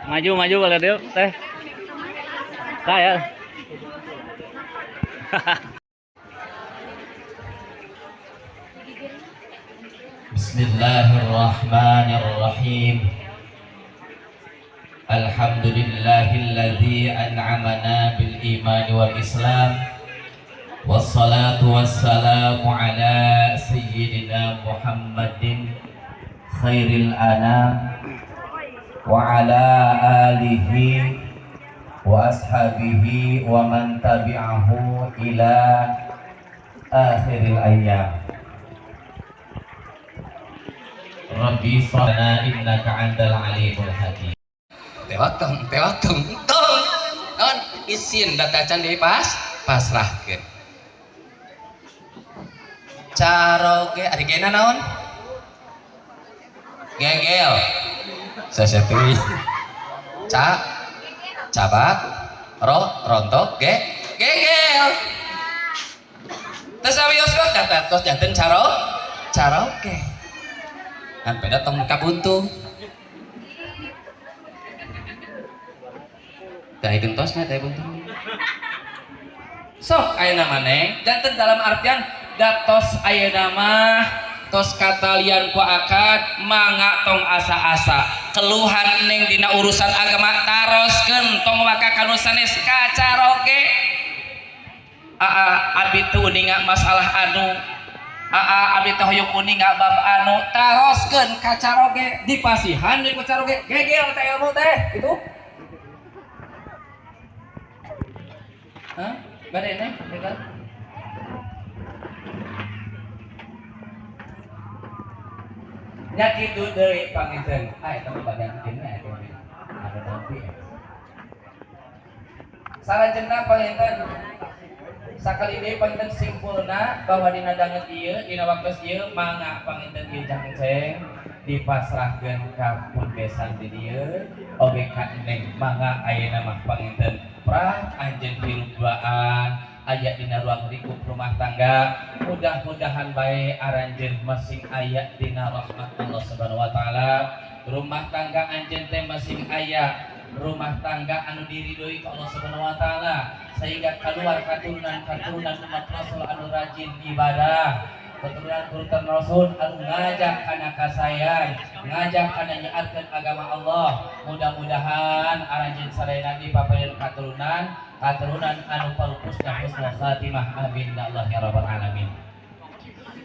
Maju kalau dia teh. Saya. Bismillahirrahmanirrahim. Alhamdulillahilladzi an'amana bil imani wal islam. Wassalatu wassalamu ala sayyidina Muhammadin khairil anam wa ala alihi wa ashabihi wa man tabi'ahu ila akhiril ayyam. Rabbi sholana innaka antal alimul hakim. Tewakeng tong non isin datacan deui pasrahkeun. Caroge ari gena naon? Gegel. Sasepi. Cabak rontok gegel. Teu sawioskeun tos janten caroge. Kan peda tong kabuntu. Tah gentosna teh buntu. Sok ayeuna maneh janten dalam artian datos ayeuna mah tos katalian ku akad mangga tong asa-asa keluhan neng dina urusan agama taroskeun tong maka kanu sanes kacaroge. Abi teu uninga masalah anu abi teh hoyong uninga bab anu taroskeun kacaroge dipasihan deui ku caroge gegel teh ilmu teh gitu. Hah? Bade neh gegel. Nya kitu deui panginten. Eta mah badan kieu nya eta ada dampi. Salajengna panginten sakali deui panginten simpulna bahwa dina danget ieu dina waktos ieu mangga panginten ieu jangceng dipasrahkeun ka punbesan di dieu oge ka neng mangga ayeuna mah panginten prah anjeun pirugduaan aya dina ruang lingkup rumah tangga mudah-mudahan bae aranjeun masing aya dina rahmat Allah Subhanahu wa taala. Rumah tangga anjeun teh masing aya rumah tangga anu diridhoi ka Allah Subhanahu wa taala sehingga keluar katurunan umat Rasul anu rajin ibadah, keturunan Rasul anu ngajak kana kasayang, ngajak kana nyaarkeun agama Allah. Mudah-mudahan aranjeun sadayana dipapaeun katurunan anu palupusna husnul khatimah. Amin ya Allah ya rabbal alamin.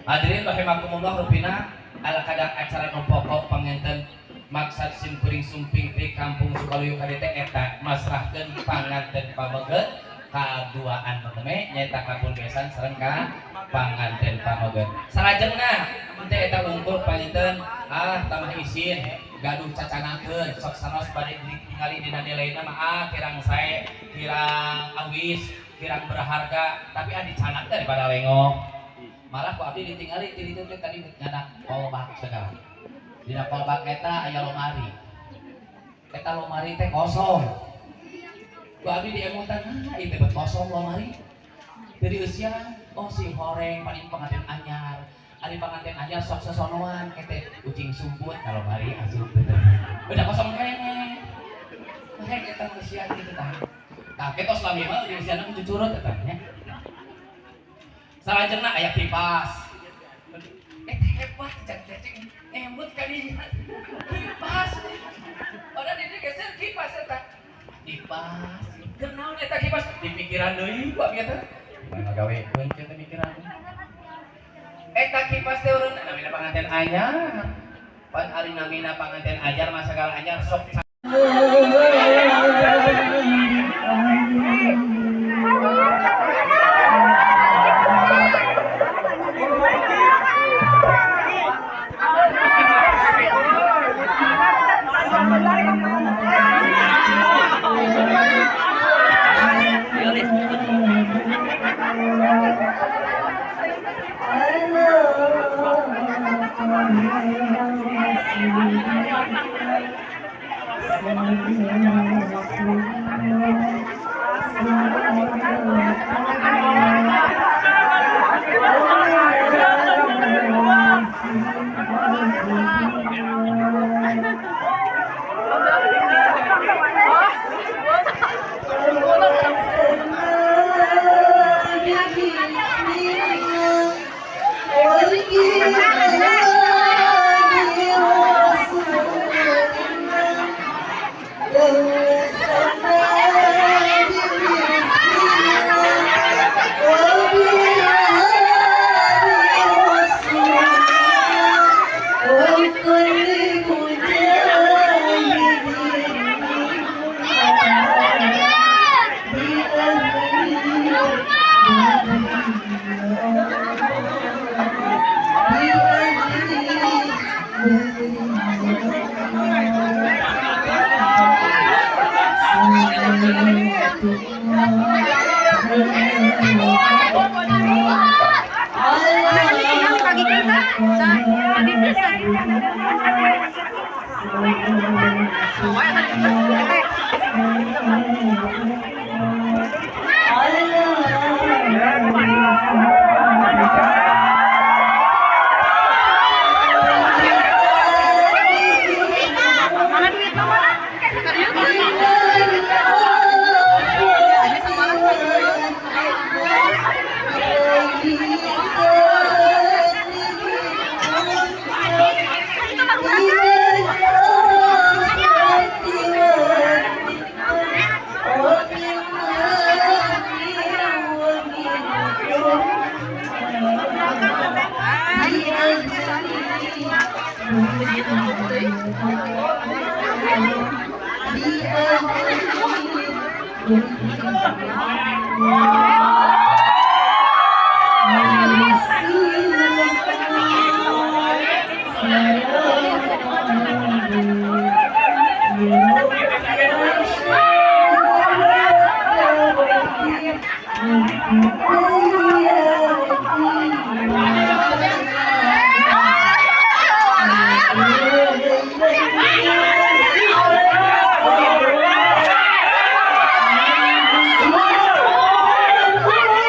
Hadirin rahimakumullah rupina ala kadang acara nu pokok panginten maksud simkuring sumping di kampung Sukaluyu kadete eta masrahkeun panganten pameget kaduaan teme nyaeta kapunbesan sareng ka panganten pameget. Salajengna teh eta unggul panginten tamah isin gaduh cacanakeun sok sanos bade ditingali dina nilaina mah kirang sae kirang awis kirang berharga tapi dicanak daripada lengok. Malah ku abdi ditingali ti ditu tadi nyanak kolbak segala. Dina kolbak eta aya lomari. Eta lomari teh kosong. Ku abdi diemutan ieu teh kosong lomari. Dari usia si horeng paling pengantin anyar. Ari panganten anyar sok sesonoan kete kucing sumput kalau mari asup bener. Udah kosong kene. Heh eta manusia kitu tah. Tah ketos lami mah di usiana kudu curut eta nya. Salajengna aya kipas. Hebat cacing embut ka dinya. Kipas. Padahal di geser kipas eta. Kipas. Kenaon eta kipas? Dipikiran deui ku abdi eta. Mana gawe kunci teh pikiran. Eta kipas teh urang namina panganten anyar. Pan ari namina panganten anyar mah sagala anyar sok Hãy subscribe cho kênh Ghiền Mì Gõ để không bỏ lỡ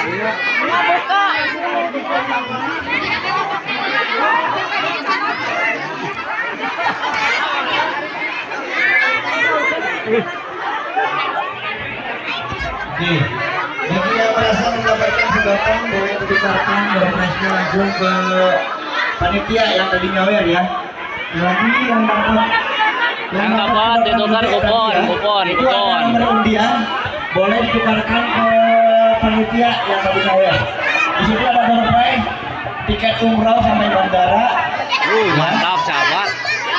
Oke, bagi yang merasa mendapatkan sembatan boleh ditukarkan berkasnya langsung ke panitia yang tadi nyawer ya. Lagi yang dapat ditukar kupon, itu ada nomor undian, boleh ditukarkan ke panitia yang tadi nyawer. Di situ ada door prize, tiket umroh sampai bandara, Mantap sahabat.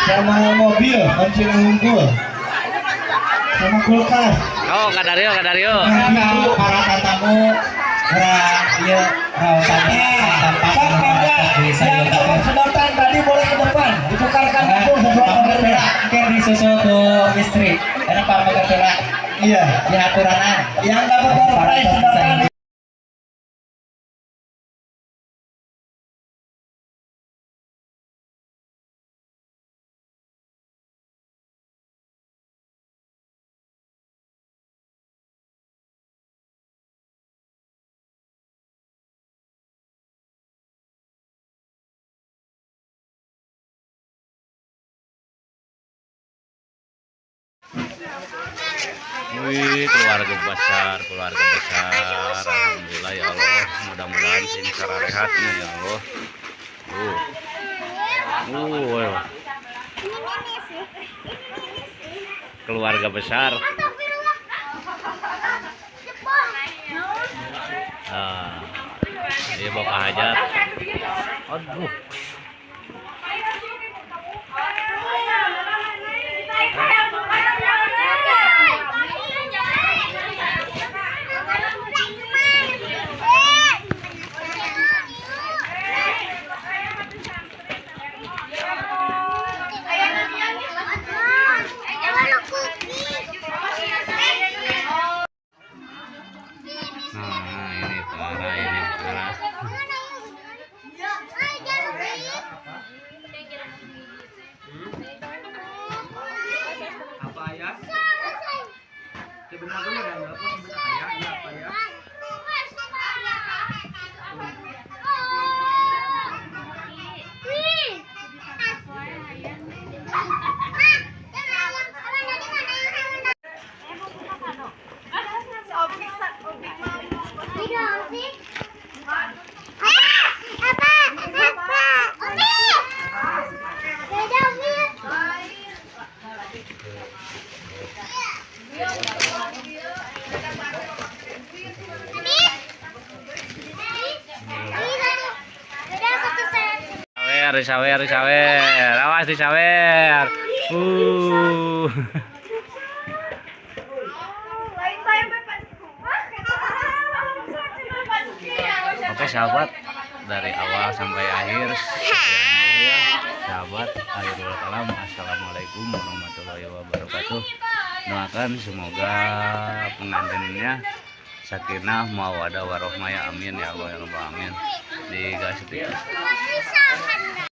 sama mobil kunci unggul, sama kulkas. Oh, Kadario. Nah, para tatamu ya yang dapat sedotan tadi boleh ke depan ditukarkan langsung sesuai nomornya disusul ke istri karena Pak Megatera iya di aturanan yang dapat door prize sedotan Wih, keluarga besar. Alhamdulillah ya Allah. Mudah-mudahan sini cara rehatnya ya Allah. Keluarga besar. Iya bapak hajat. Aduh. Ini parah. apa ya sebenarnya ada apa sebenarnya ya apa ya Sawer. Awas disawer. Oke sahabat, dari awal sampai akhir sekian dulu ya sahabat. Akhirul kalam, assalamualaikum warahmatullahi wabarakatuh. Doakan semoga pengantinnya sakinah mawaddah warahmah ya amin ya Allah ya rabbal alamin. Digas setia.